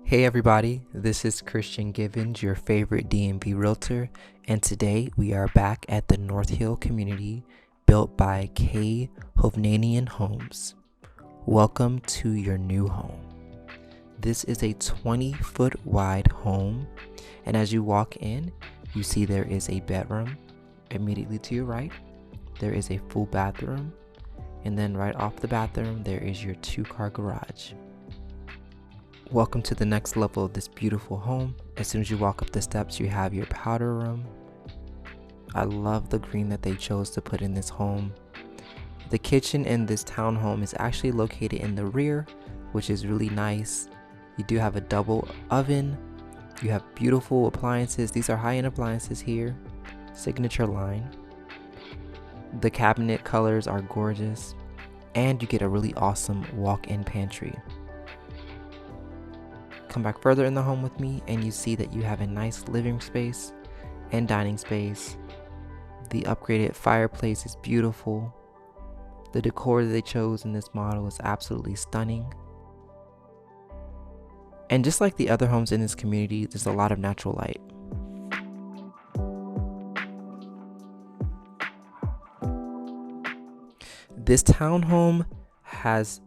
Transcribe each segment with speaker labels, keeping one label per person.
Speaker 1: Hey everybody, this is Christian Givens, your favorite DMV realtor, and today we are back at the North Hill community built by Hovnanian Homes. Welcome to your new home. This is a 20-foot wide home, and as you walk in, you see there is a bedroom. Immediately to your right, there is a full bathroom, and then right off the bathroom, there is your 2-car garage. Welcome to the next level of this beautiful home. As soon as you walk up the steps, you have your powder room. I love the green that they chose to put in this home. The kitchen in this townhome is actually located in the rear, which is really nice. You do have a double oven. You have beautiful appliances. These are high-end appliances here. Signature line. The cabinet colors are gorgeous. And you get a really awesome walk-in pantry. Come back further in the home with me and you see that you have a nice living space and dining space. The upgraded fireplace is beautiful. The decor that they chose in this model is absolutely stunning. And just like the other homes in this community, there's a lot of natural light. This townhome has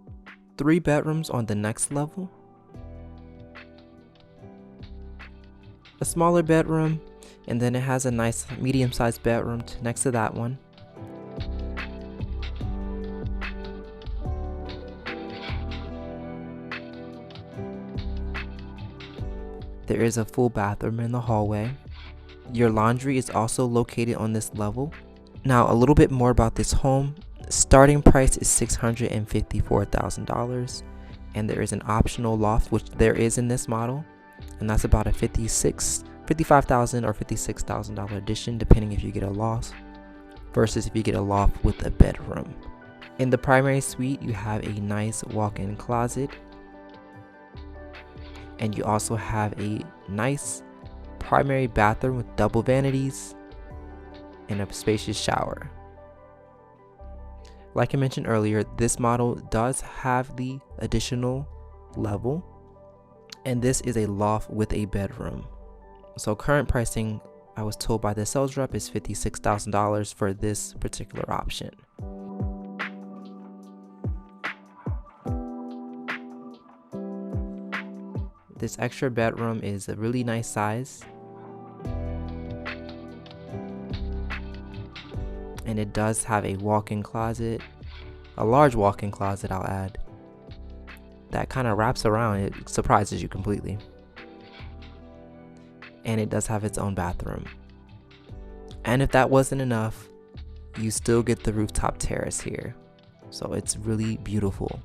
Speaker 1: 3 bedrooms on the next level, a smaller bedroom, and then it has a nice medium-sized bedroom next to that one. There is a full bathroom in the hallway. Your laundry is also located on this level. Now, a little bit more about this home. Starting price is $654,000, and there is an optional loft, which there is in this model, and that's about a $55,000 or $56,000 addition, depending if you get a loft versus if you get a loft with a bedroom. In the primary suite, you have a nice walk-in closet, and you also have a nice primary bathroom with double vanities and a spacious shower. Like I mentioned earlier, this model does have the additional level, and this is a loft with a bedroom. So current pricing, I was told by the sales rep, is $56,000 for this particular option. This extra bedroom is a really nice size, and it does have a walk-in closet, a large walk-in closet I'll add, that kind of wraps around. It surprises you completely. And it does have its own bathroom. And if that wasn't enough, you still get the rooftop terrace here. So it's really beautiful.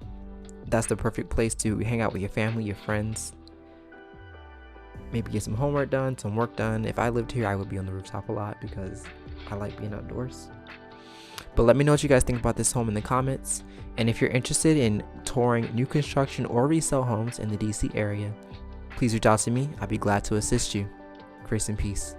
Speaker 1: That's the perfect place to hang out with your family, your friends. Maybe get some homework done, some work done. If I lived here, I would be on the rooftop a lot because I like being outdoors. But let me know what you guys think about this home in the comments. And if you're interested in touring new construction or resale homes in the DC area, please reach out to me. I'd be glad to assist you. Grace and peace.